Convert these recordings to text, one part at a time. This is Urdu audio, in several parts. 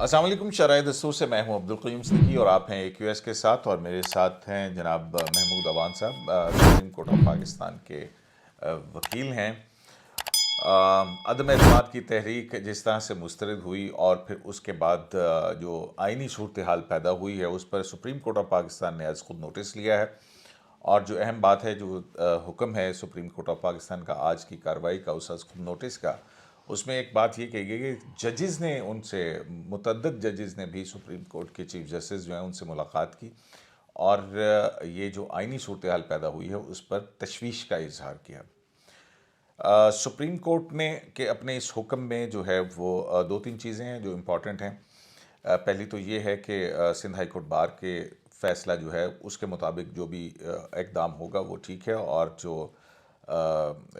السلام علیکم، شرائع دستور سے میں ہوں عبدالقیوم صدیقی اور آپ ہیں اے کیو ایس کے ساتھ، اور میرے ساتھ ہیں جناب محمود عوان صاحب، سپریم کورٹ آف پاکستان کے وکیل ہیں۔ عدم اعتماد کی تحریک جس طرح سے مسترد ہوئی اور پھر اس کے بعد جو آئینی صورتحال پیدا ہوئی ہے اس پر سپریم کورٹ آف پاکستان نے از خود نوٹس لیا ہے، اور جو اہم بات ہے، جو حکم ہے سپریم کورٹ آف پاکستان کا آج کی کارروائی کا، اس از خود نوٹس کا، اس میں ایک بات یہ کہی گئی کہ ججز نے ان سے، متعدد ججز نے بھی سپریم کورٹ کے چیف جسٹس جو ہیں ان سے ملاقات کی، اور یہ جو آئینی صورتحال پیدا ہوئی ہے اس پر تشویش کا اظہار کیا۔ سپریم کورٹ نے کہ اپنے اس حکم میں جو ہے وہ دو تین چیزیں ہیں جو امپورٹنٹ ہیں۔ پہلی تو یہ ہے کہ سندھ ہائی کورٹ بار کے فیصلہ جو ہے اس کے مطابق جو بھی اقدام ہوگا وہ ٹھیک ہے، اور جو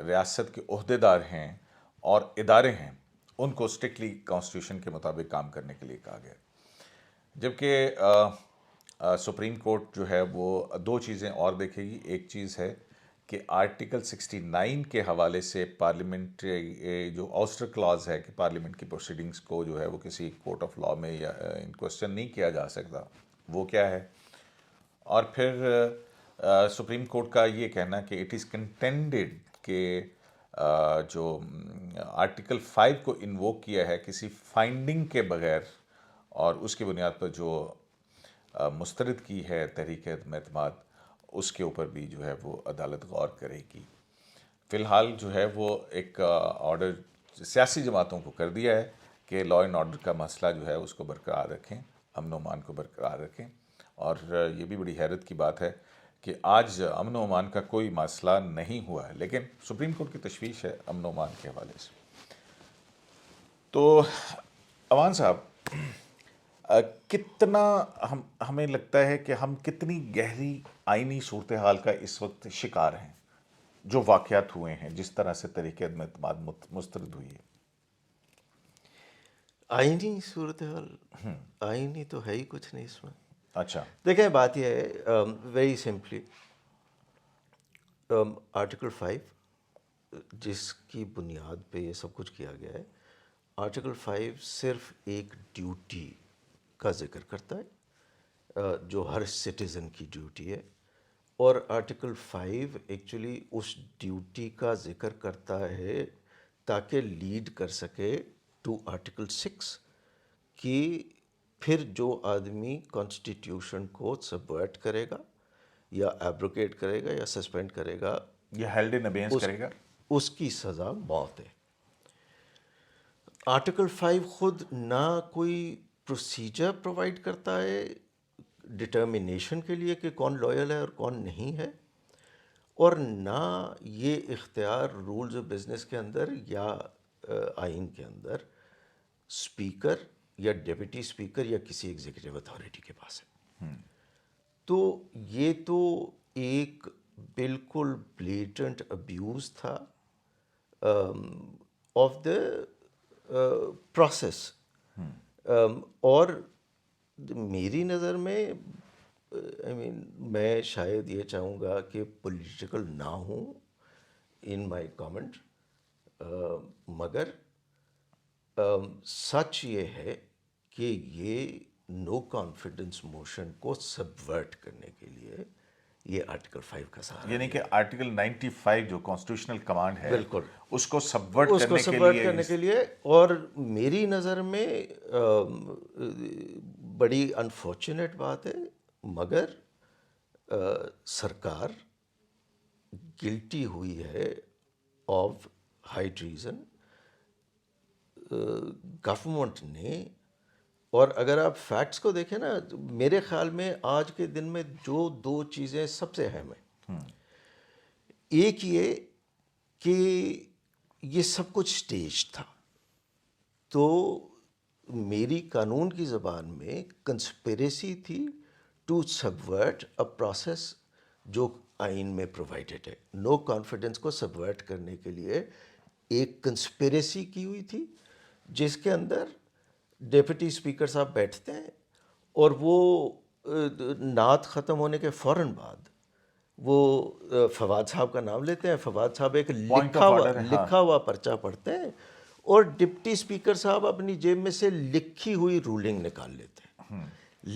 ریاست کے عہدیدار ہیں اور ادارے ہیں ان کو اسٹرکٹلی کانسٹیٹیوشن کے مطابق کام کرنے کے لیے کہا گیا۔ جبکہ سپریم کورٹ جو ہے وہ دو چیزیں اور دیکھے گی۔ ایک چیز ہے کہ آرٹیکل 69 کے حوالے سے پارلیمنٹ جو آؤسٹر کلاز ہے کہ پارلیمنٹ کی پروسیڈنگز کو جو ہے وہ کسی کورٹ آف لاء میں یا ان کوسچن نہیں کیا جا سکتا، وہ کیا ہے۔ اور پھر سپریم کورٹ کا یہ کہنا کہ اٹ از کنٹینڈڈ کہ جو آرٹیکل 5 کو انووک کیا ہے کسی فائنڈنگ کے بغیر، اور اس کی بنیاد پر جو مسترد کی ہے تحریک عدم اعتماد، اس کے اوپر بھی جو ہے وہ عدالت غور کرے گی۔ فی الحال جو ہے وہ ایک آرڈر سیاسی جماعتوں کو کر دیا ہے کہ لا اینڈ آرڈر کا مسئلہ جو ہے اس کو برقرار رکھیں، امن و امان کو برقرار رکھیں، اور یہ بھی بڑی حیرت کی بات ہے کہ آج امن و امان کا کوئی مسئلہ نہیں ہوا ہے، لیکن سپریم کورٹ کی تشویش ہے امن و امان کے حوالے سے۔ تو عوان صاحب، کتنا ہمیں لگتا ہے کہ ہم کتنی گہری آئینی صورتحال کا اس وقت شکار ہیں جو واقعات ہوئے ہیں، جس طرح سے تحریک عدم اعتماد مسترد ہوئی ہے؟ آئینی صورتحال، آئینی تو ہے ہی کچھ نہیں اس میں۔ اچھا، دیکھیں بات یہ ہے، ویری سمپلی، آرٹیکل 5 جس کی بنیاد پہ یہ سب کچھ کیا گیا ہے، آرٹیکل 5 صرف ایک ڈیوٹی کا ذکر کرتا ہے جو ہر سٹیزن کی ڈیوٹی ہے، اور آرٹیکل 5 ایکچولی اس ڈیوٹی کا ذکر کرتا ہے تاکہ لیڈ کر سکے ٹو آرٹیکل 6 کہ پھر جو آدمی کانسٹیٹیوشن کو سبورٹ کرے گا یا ایبروگیٹ کرے گا یا سسپینڈ کرے گا، یہ ہیلڈ ان ابینس کرے گا، اس کی سزا موت ہے۔ آرٹیکل 5 خود نہ کوئی پروسیجر پرووائڈ کرتا ہے ڈٹرمینیشن کے لیے کہ کون لویل ہے اور کون نہیں ہے، اور نہ یہ اختیار رولز آف بزنس کے اندر یا آئین کے اندر اسپیکر یا ڈپٹی اسپیکر یا کسی ایگزیکٹو اتھارٹی کے پاس ہے۔ تو یہ تو ایک بالکل بلیٹنٹ ابیوز تھا آف دا پروسیس، اور میری نظر میں میں شاید یہ چاہوں گا کہ پولیٹیکل نہ ہوں ان مائی کامنٹ، مگر سچ یہ ہے کہ یہ نو کانفیڈنس موشن کو سبورٹ کرنے کے لیے یہ آرٹیکل 5 کا سہارا، یعنی کہ آرٹیکل 95 جو کانسٹیٹیوشنل کمانڈ ہے بالکل اس کو سبورٹ اس کو کرنے کے سبورٹ لیے کرنے کے لیے، اور میری نظر میں بڑی انفارچونیٹ بات ہے، مگر سرکار گلٹی ہوئی ہے آف ہائی ٹریزن گورنمنٹ نے۔ اور اگر آپ فیکٹس کو دیکھیں نا، میرے خیال میں آج کے دن میں جو دو چیزیں سب سے اہم ہیں، ایک یہ کہ یہ سب کچھ اسٹیج تھا، تو میری قانون کی زبان میں کنسپریسی تھی ٹو سبورٹ اے پروسیس جو آئین میں پرووائڈڈ ہے۔ نو کانفیڈنس کو سبورٹ کرنے کے لیے ایک کنسپریسی کی ہوئی تھی جس کے اندر ڈپٹی اسپیکر صاحب بیٹھتے ہیں، اور وہ نعت ختم ہونے کے فوراً بعد وہ فواد صاحب کا نام لیتے ہیں، فواد صاحب ایک لکھا ہوا پرچہ پڑھتے ہیں، اور ڈپٹی اسپیکر صاحب اپنی جیب میں سے لکھی ہوئی رولنگ نکال لیتے ہیں.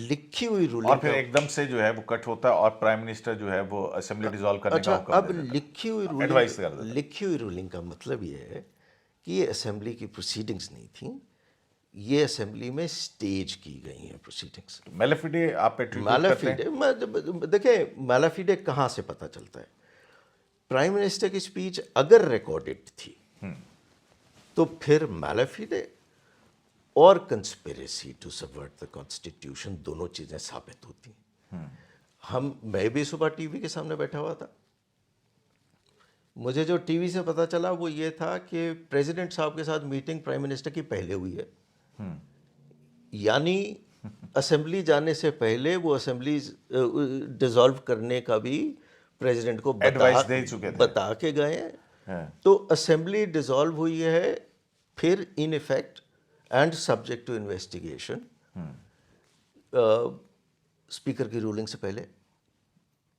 لکھی ہوئی اور رولنگ پھر ایک دم سے جو ہے وہ کٹ ہوتا ہے اور پرائم منسٹر جو ہے وہ اسمبلی ڈیزالو کرنے کا اچھا حکم اب دے دیتا لکھی ہوئی ہے، ایڈوائز کر رولنگ دیتا لکھی ہوئی رولنگ کا مطلب یہ ہے کہ یہ اسمبلی کی پروسیڈنگز نہیں تھیں, یہ اسمبلی میں سٹیج کی گئی ہیں پروسیڈنگز. ہے. میلیفیڈے آپ پہ ٹویٹ کرتے ہیں. میلافیڈے دیکھیں, میلافیڈے کہاں سے پتہ چلتا ہے؟ پرائم منسٹر کی اسپیچ اگر ریکارڈڈ تھی تو پھر میلافیڈے اور کنسپیریسی ٹو سبورٹ دا کانسٹیٹیوشن دونوں چیزیں ثابت ہوتی ہیں. میں بھی صبح ٹی وی کے سامنے بیٹھا ہوا تھا, مجھے جو ٹی وی سے پتہ چلا وہ یہ تھا کہ پریزیڈنٹ صاحب کے ساتھ میٹنگ پرائم منسٹر کی پہلے ہوئی ہے, یعنی اسمبلی جانے سے پہلے وہ اسمبلی ڈیزالو کرنے کا بھی پریزیڈنٹ کو ایڈوائس دے چکے تھے. بتا کے گئے ہیں. تو اسمبلی ڈیزالو ہوئی ہے, پھر in effect and subject to investigation speaker کی رولنگ سے پہلے,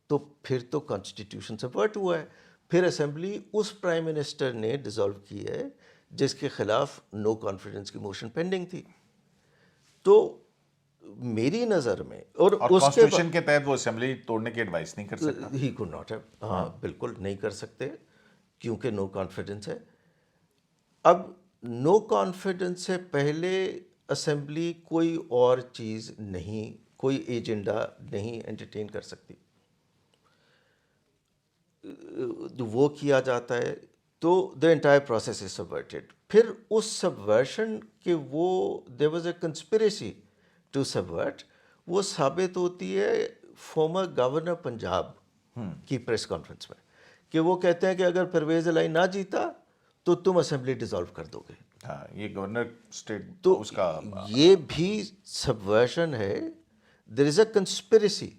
تو پھر تو کانسٹیٹیوشن سبورٹ ہوا ہے. پھر اسمبلی اس پرائم منسٹر نے ڈیزالو کی ہے جس کے خلاف نو کانفیڈنس کی موشن پینڈنگ تھی. تو میری نظر میں اور اس کے کانسٹیٹیوشن کے تحت وہ اسمبلی توڑنے کی ایڈوائس نہیں کر سکتا. ہی کوڈ ناٹ ہیو, ہاں بالکل نہیں کر سکتے کیونکہ نو کانفیڈنس ہے. اب نو کانفیڈنس سے پہلے اسمبلی کوئی اور چیز نہیں, کوئی ایجنڈا نہیں انٹرٹین کر سکتی. وہ کیا جاتا ہے تو دا انٹائر پروسیس از سبورٹڈ. پھر اس سبورشن کہ وہ there was a conspiracy to suborn, وہ ثابت ہوتی ہے فارمر گورنر پنجاب کی پریس کانفرنس میں, کہ وہ کہتے ہیں کہ اگر پرویز الہی نہ جیتا تو تم اسمبلی ڈیزالو کر دو گے. ہاں, یہ گورنر اسٹیٹ تو اس کا یہ بھی سبورشن ہے. دیر از اے کنسپریسی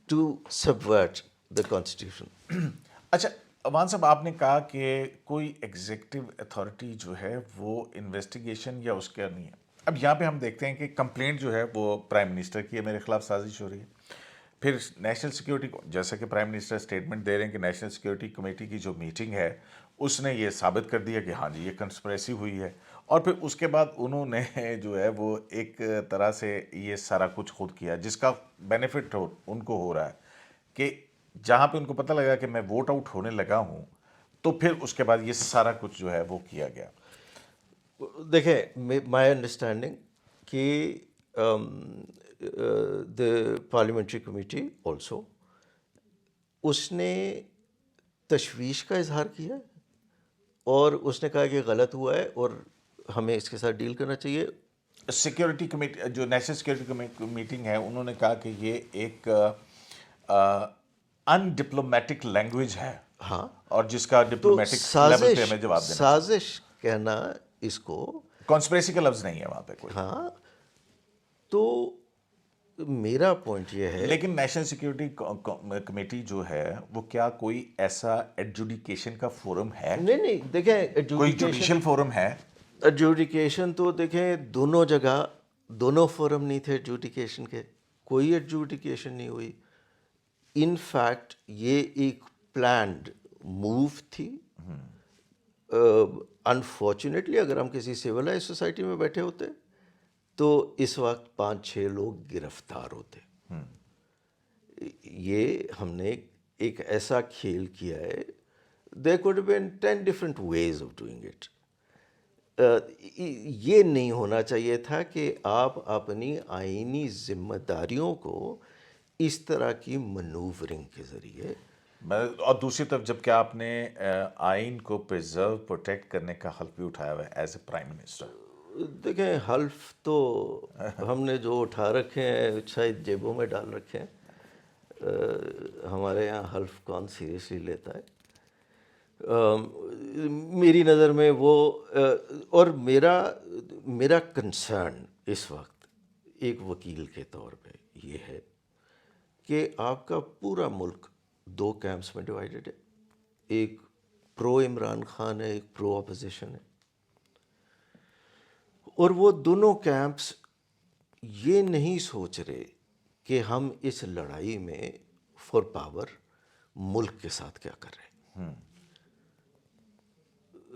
ٹو سبورٹ دا کانسٹیٹیوشن. اچھا عوان صاحب, آپ نے کہا کہ کوئی ایگزیکٹو اتھارٹی جو ہے وہ انویسٹیگیشن یا اس کا نہیں ہے. اب یہاں پہ ہم دیکھتے ہیں کہ کمپلینٹ جو ہے وہ پرائم منسٹر کی ہے, میرے خلاف سازش ہو رہی ہے. پھر نیشنل سیکیورٹی, جیسا کہ پرائم منسٹر اسٹیٹمنٹ دے رہے ہیں کہ نیشنل سیکیورٹی کمیٹی کی جو میٹنگ ہے اس نے یہ ثابت کر دیا کہ ہاں جی یہ کنسپریسی ہوئی ہے. اور پھر اس کے بعد انہوں نے جو ہے وہ ایک طرح سے یہ سارا کچھ خود کیا, جس کا بینیفٹ ان کو ہو رہا ہے کہ جہاں پہ ان کو پتہ لگا کہ میں ووٹ آؤٹ ہونے لگا ہوں, تو پھر اس کے بعد یہ سارا کچھ جو ہے وہ کیا گیا. دیکھیں, مائی انڈرسٹینڈنگ کہ دا پارلیمنٹری کمیٹی آلسو, اس نے تشویش کا اظہار کیا اور اس نے کہا کہ غلط ہوا ہے اور ہمیں اس کے ساتھ ڈیل کرنا چاہیے. سیکیورٹی کمیٹی, جو نیشنل سیکیورٹی میٹنگ ہے, انہوں نے کہا کہ یہ ایک ان ڈپلومیٹک لینگویج ہے, ہاں, اور جس کا تو ڈپلومیٹک لیول پہ ہمیں جواب دینا. سازش کہنا اس کو, کانسپریسی کا لفظ نہیں ہے وہاں پہ کوئی. ہاں, تو میرا پوائنٹ یہ ہے. لیکن نیشنل سیکیورٹی کمیٹی جو ہے وہ کیا کوئی ایسا ایڈجوڈیکیشن کا فورم ہے؟ نہیں دیکھیں, کوئی جوڈیشل فورم ہے؟ ایڈجوڈیکیشن تو دیکھیں دونوں جگہ دونوں فورم نہیں تھے ایڈجوڈیکیشن کے, کوئی ایڈجوڈیکیشن نہیں ہوئی. ان فیکٹ یہ ایک پلانڈ موو تھی. انفارچونیٹلی اگر ہم کسی سویلائز سوسائٹی میں بیٹھے ہوتے تو اس وقت 5-6 لوگ گرفتار ہوتے. یہ ہم نے ایک ایسا کھیل کیا ہے, there could have been 10 different ways of doing it. یہ نہیں ہونا چاہیے تھا کہ آپ اپنی آئینی ذمہ داریوں کو اس طرح کی منوورنگ کے ذریعے. اور دوسری طرف جب کہ آپ نے آئین کو پریزرو پروٹیکٹ کرنے کا حلف بھی اٹھایا ہوا ہے ایز اے پرائم منسٹر. دیکھیں, حلف تو ہم نے جو اٹھا رکھے ہیں شاید جیبوں میں ڈال رکھے ہیں. ہمارے یہاں حلف کون سیریسلی لیتا ہے؟ میری نظر میں وہ, اور میرا کنسرن اس وقت ایک وکیل کے طور پہ یہ ہے کہ آپ کا پورا ملک 2 کیمپس میں ڈیوائیڈڈ ہے. ایک پرو عمران خان ہے, ایک پرو اپوزیشن ہے, اور وہ دونوں کیمپس یہ نہیں سوچ رہے کہ ہم اس لڑائی میں فار پاور ملک کے ساتھ کیا کر رہے ہیں.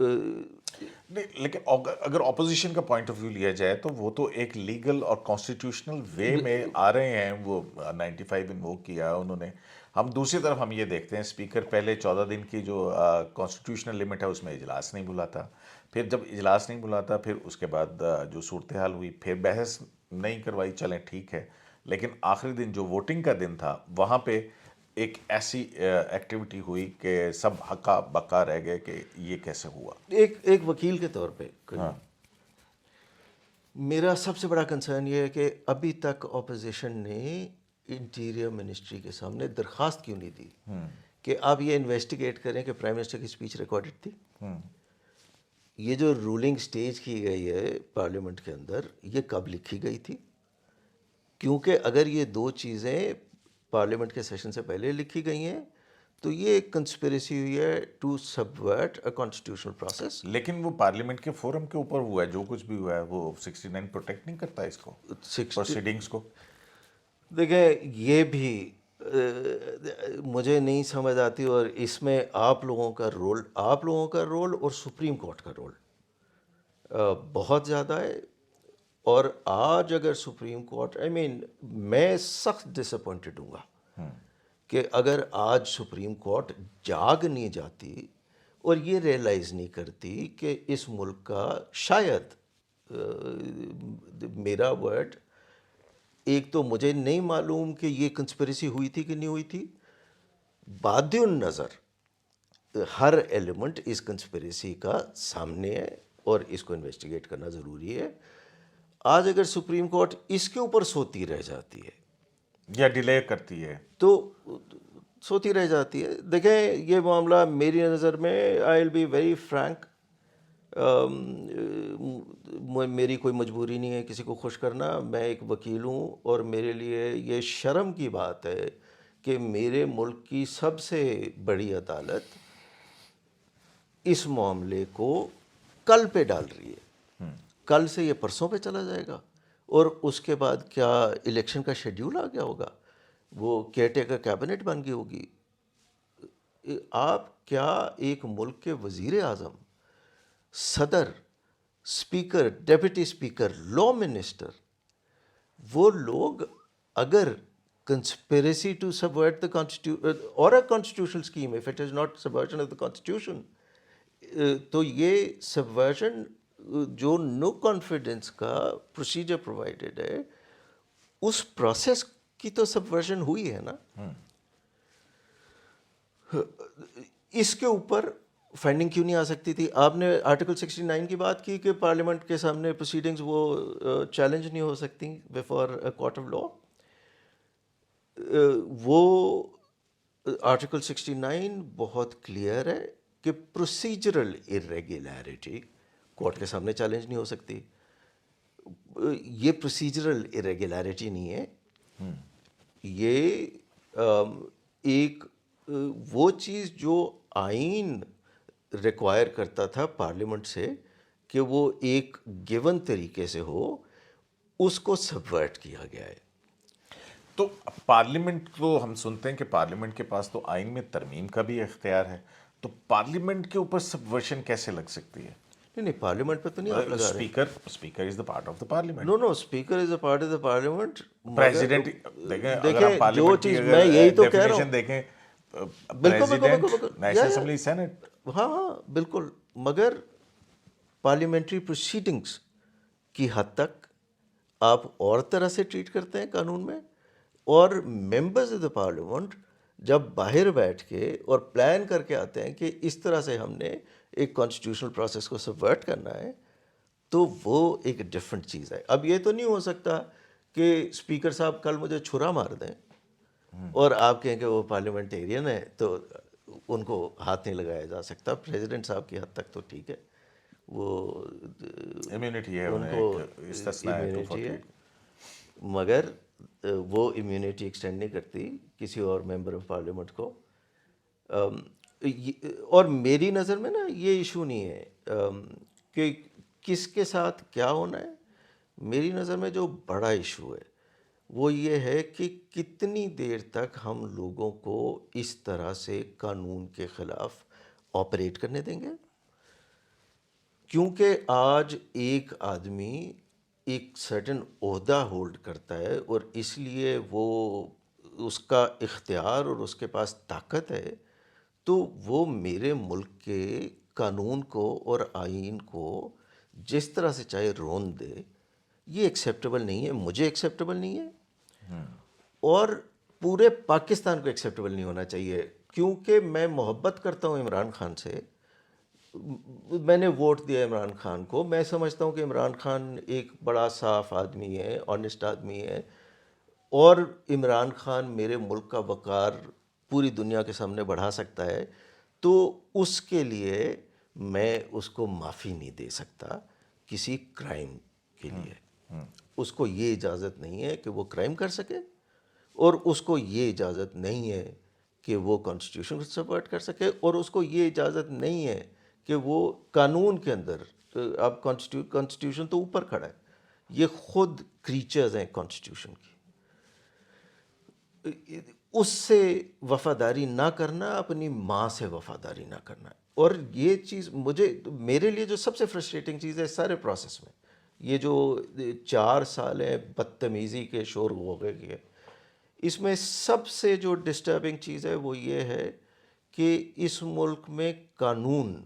نہیں، لیکن اگر اپوزیشن کا پوائنٹ آف ویو لیا جائے تو وہ تو ایک لیگل اور کانسٹیٹیوشنل وے میں آ رہے ہیں. وہ 95 انووک کیا انہوں نے. ہم دوسری طرف ہم یہ دیکھتے ہیں اسپیکر پہلے 14 دن کی جو کانسٹیٹیوشنل لمٹ ہے اس میں اجلاس نہیں بلاتا. پھر جب اجلاس نہیں بلاتا پھر اس کے بعد جو صورتحال ہوئی پھر بحث نہیں کروائی. چلیں ٹھیک ہے. لیکن آخری دن جو ووٹنگ کا دن تھا وہاں پہ ایک ایسی ایکٹیویٹی ہوئی کہ سب ہکا بکا رہ گئے کہ یہ کیسے ہوا. ایک وکیل کے طور پہ میرا سب سے بڑا کنسرن یہ ہے کہ ابھی تک اپوزیشن نے انٹیریئر منسٹری کے سامنے درخواست کیوں نہیں دی کہ آپ یہ انویسٹیگیٹ کریں کہ پرائم منسٹر کی اسپیچ ریکارڈڈ تھی. یہ جو رولنگ سٹیج کی گئی ہے پارلیمنٹ کے اندر یہ کب لکھی گئی تھی؟ کیونکہ اگر یہ دو چیزیں پارلیمنٹ کے سیشن سے پہلے لکھی گئی ہیں تو یہ ایک کنسپریسی ہوئی ہے ٹو سبورٹ اے کانسٹیٹیوشنل پروسیس. لیکن وہ پارلیمنٹ کے فورم کے اوپر ہوا ہے جو کچھ بھی ہوا ہے وہ 69 پروٹیکٹ نہیں کرتا اس کو پروسیڈنگز کو. دیکھیں یہ بھی مجھے نہیں سمجھ آتی اور اس میں آپ لوگوں کا رول اور سپریم کورٹ کا رول بہت زیادہ ہے. اور آج اگر سپریم کورٹ میں سخت ڈس اپوائنٹڈ ہوں گا کہ اگر آج سپریم کورٹ جاگ نہیں جاتی اور یہ ریئلائز نہیں کرتی کہ اس ملک کا شاید میرا ورڈ ایک تو مجھے نہیں معلوم کہ یہ کنسپریسی ہوئی تھی کہ نہیں ہوئی تھی. باد النظر ہر ایلیمنٹ اس کنسپریسی کا سامنے ہے اور اس کو انویسٹیگیٹ کرنا ضروری ہے. آج اگر سپریم کورٹ اس کے اوپر سوتی رہ جاتی ہے یا ڈیلے کرتی ہے تو سوتی رہ جاتی ہے. دیکھیں یہ معاملہ میری نظر میں آئی ول بی ویری فرینک میری کوئی مجبوری نہیں ہے کسی کو خوش کرنا. میں ایک وکیل ہوں اور میرے لیے یہ شرم کی بات ہے کہ میرے ملک کی سب سے بڑی عدالت اس معاملے کو کل پہ ڈال رہی ہے. کل سے یہ پرسوں پہ چلا جائے گا اور اس کے بعد کیا الیکشن کا شیڈیول آ گیا ہوگا, وہ کیئر ٹیکر کیبنٹ بن گئی ہوگی. آپ کیا ایک ملک کے وزیر اعظم, صدر, speaker, deputy speaker, law minister, وہ لوگ اگر conspiracy to subvert the constitution or a constitutional scheme if it is not subversion of the constitution تو یہ subversion جو نو کانفیڈنس کا پروسیجر پرووائڈیڈ ہے اس پروسیس کی تو subversion ہوئی ہے نا. اس کے اوپر فائنڈنگ کیوں نہیں آ سکتی تھی؟ آپ نے آرٹیکل 69 کی بات کی کہ پارلیمنٹ کے سامنے پروسیڈنگز وہ چیلنج نہیں ہو سکتی before a court of law. وہ آرٹیکل 69 بہت کلیئر ہے کہ پروسیجرل ارریگولیرٹی کورٹ کے سامنے چیلنج نہیں ہو سکتی. یہ پروسیجرل ارریگولیرٹی نہیں ہے, یہ ایک وہ چیز جو آئین ریکوائر کرتا تھا پارلیمنٹ سے کہ وہ ایک گیون طریقے سے ہو, اس کو سبورٹ کیا گیا ہے. تو پارلیمنٹ کو ہم سنتے ہیں کہ پارلیمنٹ کے پاس تو آئین میں ترمیم کا بھی اختیار ہے, تو پارلیمنٹ کے اوپر سبورشن کیسے لگ سکتی ہے؟ نہیں پارلیمنٹ پہ تو نہیں آپ لگا رہے. Speaker is the part of the parliament. No speaker is a part of the parliament. President دیکھیں جو چیز میں یہی تو کہہ رہا ہوں, دیکھیں بالکل نیشنل اسمبلی سینٹ, ہاں بالکل, مگر پارلیمنٹری پروسیڈنگس کی حد تک آپ اور طرح سے ٹریٹ کرتے ہیں قانون میں, اور ممبرز آف دا پارلیمنٹ جب باہر بیٹھ کے اور پلان کر کے آتے ہیں کہ اس طرح سے ہم نے ایک کانسٹیٹیوشنل پروسیس کو سبورٹ کرنا ہے, تو وہ ایک ڈفرینٹ چیز ہے. اب یہ تو نہیں ہو سکتا کہ اسپیکر صاحب کل مجھے چھرا مار دیں اور آپ کہیں کہ وہ پارلیمنٹیرین ہے تو ان کو ہاتھ نہیں لگایا جا سکتا. پریزیڈنٹ صاحب کی حد تک تو ٹھیک ہے, وہ امیونٹی ہے, ان کو امیونٹی ہے, مگر وہ امیونٹی ایکسٹینڈ نہیں کرتی کسی اور ممبر آف پارلیمنٹ کو. اور میری نظر میں نا یہ ایشو نہیں ہے کہ کس کے ساتھ کیا ہونا ہے. میری نظر میں جو بڑا ایشو ہے وہ یہ ہے کہ کتنی دیر تک ہم لوگوں کو اس طرح سے قانون کے خلاف آپریٹ کرنے دیں گے. کیونکہ آج ایک آدمی ایک سرٹن عہدہ ہولڈ کرتا ہے اور اس لیے وہ اس کا اختیار اور اس کے پاس طاقت ہے، تو وہ میرے ملک کے قانون کو اور آئین کو جس طرح سے چاہے رون دے، یہ ایکسیپٹیبل نہیں ہے، مجھے ایکسیپٹیبل نہیں ہے، اور پورے پاکستان کو ایکسیپٹیبل نہیں ہونا چاہیے. کیونکہ میں محبت کرتا ہوں عمران خان سے، میں نے ووٹ دیا عمران خان کو، میں سمجھتا ہوں کہ عمران خان ایک بڑا صاف آدمی ہے، آنیسٹ آدمی ہے، اور عمران خان میرے ملک کا وقار پوری دنیا کے سامنے بڑھا سکتا ہے. تو اس کے لیے میں اس کو معافی نہیں دے سکتا کسی کرائم کے لیے. اس کو یہ اجازت نہیں ہے کہ وہ کرائم کر سکے، اور اس کو یہ اجازت نہیں ہے کہ وہ کانسٹیٹیوشن کو سپورٹ کر سکے، اور اس کو یہ اجازت نہیں ہے کہ وہ قانون کے اندر، اب کانسٹیٹیوشن تو اوپر کھڑا ہے، یہ خود کریچرز ہیں کانسٹیٹیوشن کی، اس سے وفاداری نہ کرنا اپنی ماں سے وفاداری نہ کرنا. اور یہ چیز میرے لیے جو سب سے فرسٹریٹنگ چیز ہے سارے پروسیس میں، یہ جو 4 سال ہیں بدتمیزی کے شور غوغے کے، اس میں سب سے جو ڈسٹربنگ چیز ہے وہ یہ ہے کہ اس ملک میں قانون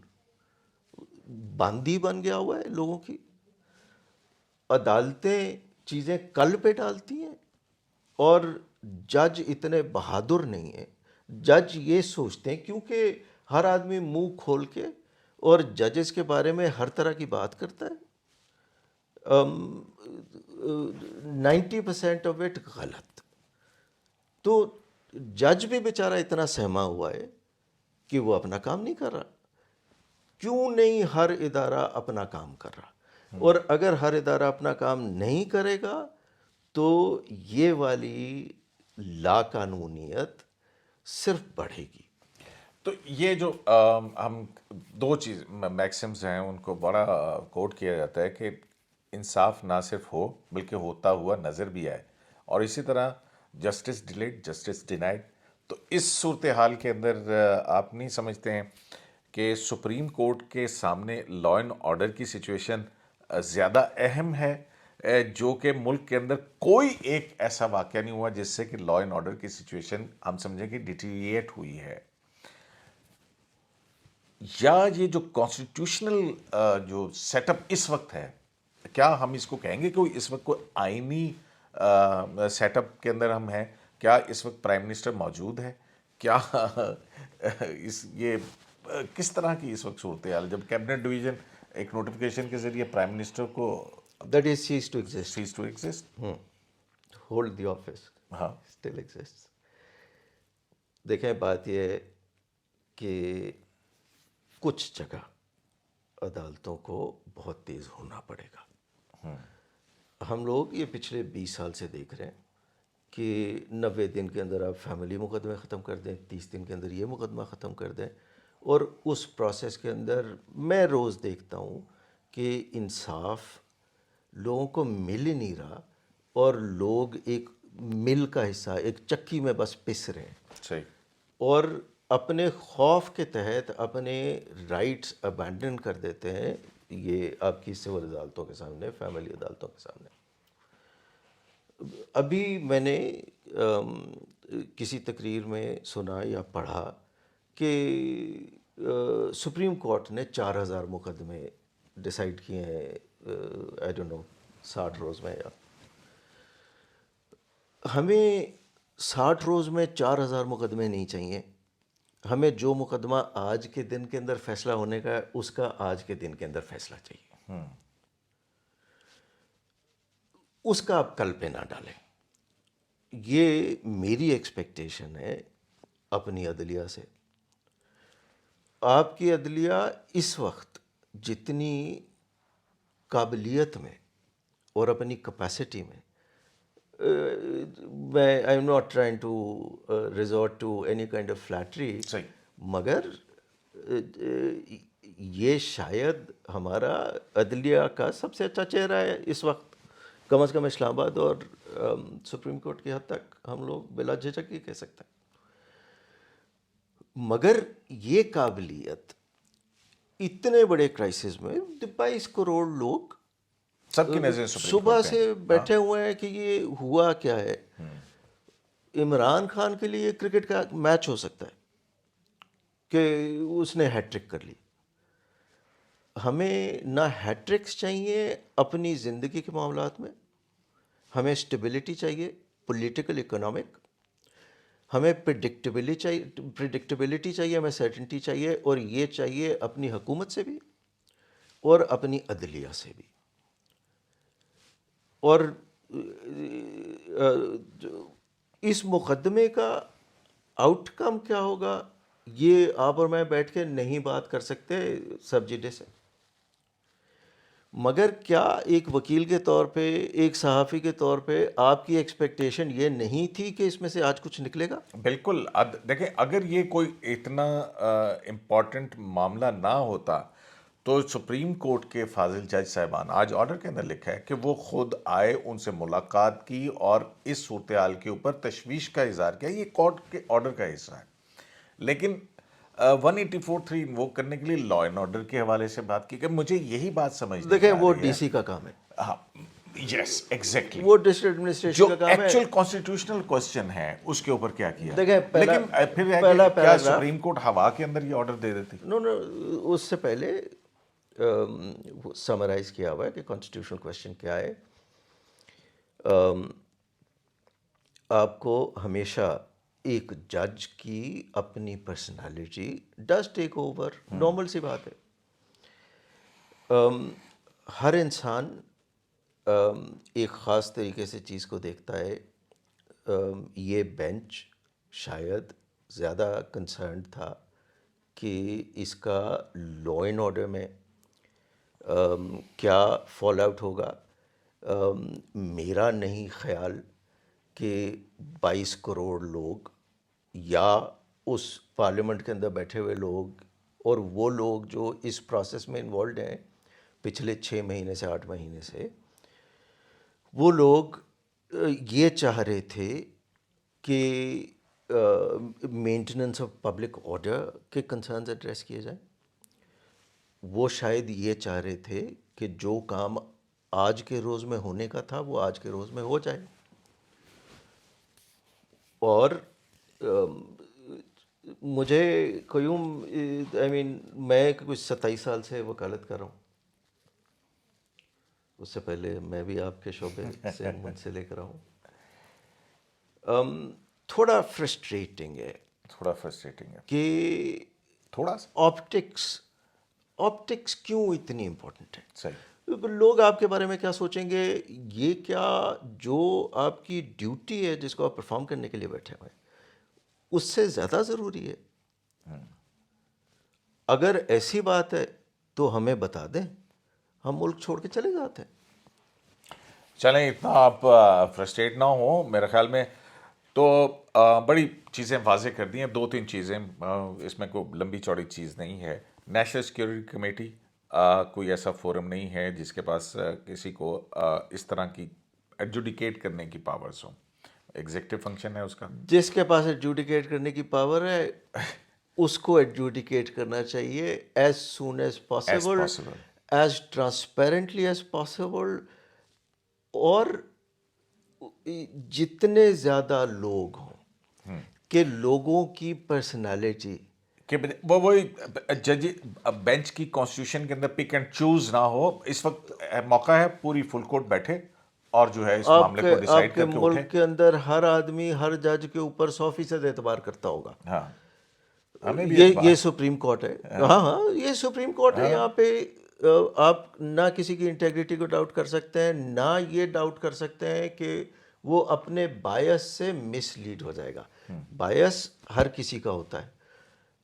باندی بن گیا ہوا ہے لوگوں کی. عدالتیں چیزیں کل پہ ڈالتی ہیں، اور جج اتنے بہادر نہیں ہیں. جج یہ سوچتے ہیں، کیونکہ ہر آدمی منہ کھول کے اور ججز کے بارے میں ہر طرح کی بات کرتا ہے، 90% آف اٹ غلط. تو جج بھی بیچارہ اتنا سہما ہوا ہے کہ وہ اپنا کام نہیں کر رہا. کیوں نہیں ہر ادارہ اپنا کام کر رہا؟ اور اگر ہر ادارہ اپنا کام نہیں کرے گا تو یہ والی لا قانونیت صرف بڑھے گی. تو یہ جو ہم دو چیز میکسمز ہیں ان کو بڑا کوٹ کیا جاتا ہے کہ انصاف نہ صرف ہو بلکہ ہوتا ہوا نظر بھی آئے، اور اسی طرح جسٹس ڈیلیڈ جسٹس ڈینائڈ. تو اس صورتحال کے اندر آپ نہیں سمجھتے ہیں کہ سپریم کورٹ کے سامنے لا اینڈ آرڈر کی سچویشن زیادہ اہم ہے، جو کہ ملک کے اندر کوئی ایک ایسا واقعہ نہیں ہوا جس سے کہ لا اینڈ آرڈر کی سچویشن ہم سمجھیں کہ ڈیٹیریٹ ہوئی ہے؟ یا یہ جو کانسٹیٹیوشنل جو سیٹ اپ اس وقت ہے، کیا ہم اس کو کہیں گے کہ اس وقت کوئی آئینی سیٹ اپ کے اندر ہم ہیں؟ کیا اس وقت پرائم منسٹر موجود ہے؟ کیا یہ کس طرح کی اس وقت صورتحال جب کیبنٹ ڈویژن ایک نوٹیفیکیشن کے ذریعے پرائم منسٹر کو that is cease to exist. Cease to exist? Hold the office ہاں. Still exist. دیکھیں، بات یہ ہے کہ کچھ جگہ عدالتوں کو بہت تیز ہونا پڑے گا. ہم لوگ یہ پچھلے 20 سال سے دیکھ رہے ہیں کہ 90 دن کے اندر آپ فیملی مقدمے ختم کر دیں، 30 دن کے اندر یہ مقدمہ ختم کر دیں، اور اس پروسیس کے اندر میں روز دیکھتا ہوں کہ انصاف لوگوں کو مل ہی نہیں رہا، اور لوگ ایک مل کا حصہ، ایک چکی میں بس پس رہے ہیں، صحیح. اور اپنے خوف کے تحت اپنے رائٹس ابینڈن کر دیتے ہیں. یہ آپ کی سول عدالتوں کے سامنے، فیملی عدالتوں کے سامنے. ابھی میں نے کسی تقریر میں سنا یا پڑھا کہ سپریم کورٹ نے 4000 مقدمے ڈیسائیڈ کیے ہیں، آئی ڈونٹ نو 60 روز میں. یا ہمیں 60 روز میں 4000 مقدمے نہیں چاہیے. ہمیں جو مقدمہ آج کے دن کے اندر فیصلہ ہونے کا ہے اس کا آج کے دن کے اندر فیصلہ چاہیے. اس کا آپ کل پہ نہ ڈالیں. یہ میری ایکسپیکٹیشن ہے اپنی عدلیہ سے. آپ کی عدلیہ اس وقت جتنی قابلیت میں اور اپنی کیپیسٹی میں، میں I am not trying to resort to any kind of flattery, صحیح. مگر یہ شاید ہمارا عدلیہ کا سب سے اچھا چہرہ ہے اس وقت، کم از کم اسلام آباد اور سپریم کورٹ کی حد تک ہم لوگ بلا جھجک ہی کہہ سکتے ہیں. مگر یہ قابلیت اتنے بڑے کرائسس میں 22 کروڑ لوگ سب کی نظریں سپریم صبح کورٹ پہ سے بیٹھے ہوئے ہیں کہ یہ ہوا کیا ہے. عمران خان کے لیے کرکٹ کا میچ ہو سکتا ہے کہ اس نے ہیٹ ٹرک کر لی. ہمیں نہ ہیٹ ٹرکس چاہیے اپنی زندگی کے معاملات میں. ہمیں اسٹیبلٹی چاہیے پولیٹیکل اکنامک. ہمیں پریڈکٹیبلٹی چاہیے, ہمیں سرٹنٹی چاہیے, اور یہ چاہیے اپنی حکومت سے بھی اور اپنی عدلیہ سے بھی. اور اس مقدمے کا آؤٹ کم کیا ہوگا یہ آپ اور میں بیٹھ کے نہیں بات کر سکتے سب جڈے سے. مگر کیا ایک وکیل کے طور پہ, ایک صحافی کے طور پہ آپ کی ایکسپیکٹیشن یہ نہیں تھی کہ اس میں سے آج کچھ نکلے گا؟ بالکل. دیکھیں اگر یہ کوئی اتنا امپورٹنٹ معاملہ نہ ہوتا تو سپریم کورٹ کے فاضل جج صاحبان, آج آرڈر کے اندر لکھا ہے کہ وہ خود آئے, ان سے ملاقات کی اور اس صورتحال کے اوپر تشویش کا اظہار کیا. یہ کورٹ کے آرڈر کا حصہ ہے. لیکن 184(3) انووک کرنے کے لیے لا اینڈ آرڈر کے حوالے سے بات کی کہ مجھے یہی بات سمجھ نہیں دیکھیں آ وہ رہی ڈی ہے. سی کا کام ہے, یس ایگزیکٹلی. وہ ڈسٹرکٹ ایڈمنسٹریشن جو کا کام ہے. ایکچوئل کانسٹیٹیوشنل کوسچن ہے اس کے اوپر کیا کیا. دیکھیں لیکن پھر ہے پہلا کہ کیا سپریم کورٹ ہوا کے اندر یہ آرڈر دے دیتی؟ نو اس سے پہلے سمرائز کیا ہوا ہے کہ کانسٹیٹیوشنل کوسچن کیا ہے. آپ کو ہمیشہ ایک جج کی اپنی personality does take over, normal سی بات ہے. ہر انسان ایک خاص طریقے سے چیز کو دیکھتا ہے. یہ بینچ شاید زیادہ کنسرنڈ تھا کہ اس کا لا اینڈ آرڈر میں کیا فال آؤٹ ہوگا. میرا نہیں خیال کہ 22 کروڑ لوگ یا اس پارلیمنٹ کے اندر بیٹھے ہوئے لوگ اور وہ لوگ جو اس پروسیس میں انوالوڈ ہیں پچھلے 6 مہینے سے 8 مہینے سے, وہ لوگ یہ چاہ رہے تھے کہ مینٹیننس آف پبلک آرڈر کے کنسرنز ایڈریس کیے جائیں. وہ شاید یہ چاہ رہے تھے کہ جو کام آج کے روز میں ہونے کا تھا وہ آج کے روز میں ہو جائے. اور مجھے قیوم میں کچھ 27 سال سے وکالت کر رہا ہوں. اس سے پہلے میں بھی آپ کے شعبے سے منسلک رہا ہوں. تھوڑا فرسٹریٹنگ ہے کہ تھوڑا سا آپٹکس کیوں اتنی امپورٹنٹ ہے. صحیح. لوگ آپ کے بارے میں کیا سوچیں گے, یہ کیا جو آپ کی ڈیوٹی ہے جس کو آپ پرفارم کرنے کے لیے بیٹھے ہوئے ہیں اس سے زیادہ ضروری ہے. اگر ایسی بات ہے تو ہمیں بتا دیں, ہم ملک چھوڑ کے چلے جاتے ہیں. چلیں اتنا آپ فرسٹریٹ نہ ہو. میرے خیال میں تو بڑی چیزیں واضح کر دی ہیں. 2-3 چیزیں, اس میں کوئی لمبی چوڑی چیز نہیں ہے. نیشنل سیکیورٹی کمیٹی کوئی ایسا فورم نہیں ہے جس کے پاس کسی کو اس طرح کی ایڈجوڈیکیٹ کرنے کی پاورز ہوں. ایگزیکٹو فنکشن ہے اس کا. جس کے پاس ایڈجوڈیکیٹ کرنے کی پاور ہے اس کو ایڈجوڈیکیٹ کرنا چاہیے as soon as possible, as transparently as possible, اور جتنے زیادہ لوگ ہوں کہ لوگوں کی پرسنالٹی کہ وہی جج بینچ کی کانسٹیٹیوشن کے اندر پک اینڈ چوز نہ ہو. اس وقت موقع ہے پوری فل کورٹ بیٹھے اور جو ہے اس معاملے کو ڈیسائیڈ کر کے اٹھے. ملک کے اندر ہر آدمی ہر جج کے اوپر 100% اعتبار کرتا ہوگا. ہاں یہ سپریم کورٹ ہے. ہاں یہ سپریم کورٹ ہے. یہاں پہ آپ نہ کسی کی انٹیگریٹی کو ڈاؤٹ کر سکتے ہیں, نہ یہ ڈاؤٹ کر سکتے ہیں کہ وہ اپنے بائس سے مس لیڈ ہو جائے گا. بائس ہر کسی کا ہوتا ہے,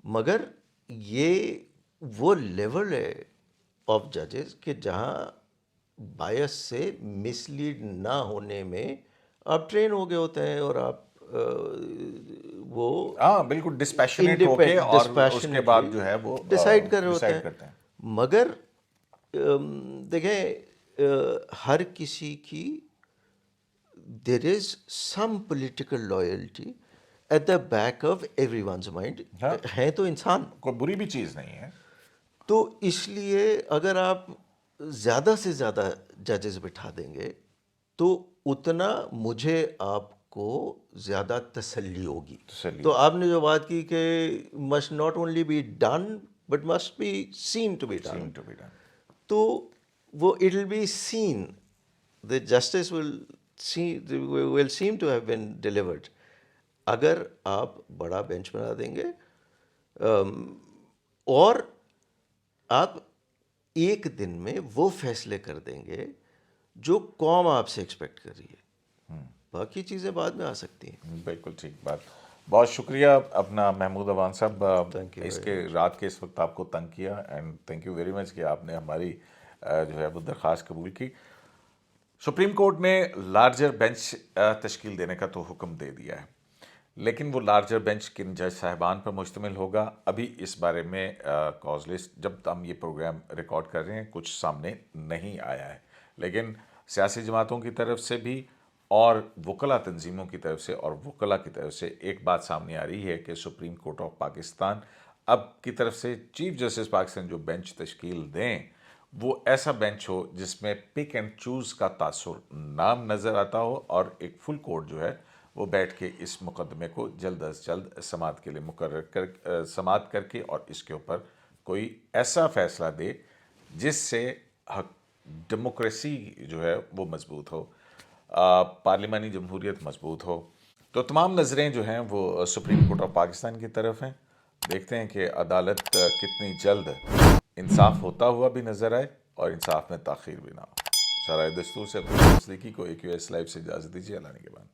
مگر یہ وہ لیول ہے آف ججز کہ جہاں بائس سے مس لیڈ نہ ہونے میں آپ ٹرین ہو گئے ہوتے ہیں اور آپ وہ بالکل ڈسپیشنیٹ ہو کے اور اس کے بعد جو ہے وہ ڈیسائیڈ کر رہے ہوتے کرتے ہیں. مگر دیکھیں ہر کسی کی there is some political loyalty at the back of every one's mind. ہیں تو انسان, کوئی بری بھی چیز نہیں ہے. تو اس لیے اگر آپ زیادہ سے زیادہ ججز بٹھا دیں گے تو اتنا مجھے آپ کو زیادہ تسلی ہوگی. تسلی تو آپ نے جو بات کی کہ must not only be done but must be seen to be done, seem to be done. تو وہ it will be seen, the justice will seem to have been delivered اگر آپ بڑا بینچ بنا دیں گے اور آپ ایک دن میں وہ فیصلے کر دیں گے جو قوم آپ سے ایکسپیکٹ کر رہی ہے. باقی چیزیں بعد میں آ سکتی ہیں. بالکل ٹھیک بات. بہت شکریہ اپنا محمود عوان صاحب, اس کے رات کے اس وقت آپ کو تنگ کیا, and thank you very much کہ آپ نے ہماری جو ہے وہ درخواست قبول کی. سپریم کورٹ نے لارجر بینچ تشکیل دینے کا تو حکم دے دیا ہے, لیکن وہ لارجر بینچ کن جج صاحبان پر مشتمل ہوگا ابھی اس بارے میں کاز لسٹ جب ہم یہ پروگرام ریکارڈ کر رہے ہیں کچھ سامنے نہیں آیا ہے, لیکن سیاسی جماعتوں کی طرف سے بھی اور وکلا تنظیموں کی طرف سے اور وکلا کی طرف سے ایک بات سامنے آ رہی ہے کہ سپریم کورٹ آف پاکستان اب کی طرف سے چیف جسٹس پاکستان جو بینچ تشکیل دیں وہ ایسا بینچ ہو جس میں پک اینڈ چوز کا تاثر نام نظر آتا ہو, اور ایک فل کورٹ جو ہے وہ بیٹھ کے اس مقدمے کو جلد از جلد سماعت کے لیے مقرر سماعت کر کے اور اس کے اوپر کوئی ایسا فیصلہ دے جس سے ڈیموکریسی جو ہے وہ مضبوط ہو, پارلیمانی جمہوریت مضبوط ہو. تو تمام نظریں جو ہیں وہ سپریم کورٹ آف پاکستان کی طرف ہیں. دیکھتے ہیں کہ عدالت کتنی جلد انصاف ہوتا ہوا بھی نظر آئے اور انصاف میں تاخیر بھی نہ ہو. شرائع دستور سے اپنی نزدیکی کو AQS لائیو سے اجازت دیجیے. اللہ نے کے بعد.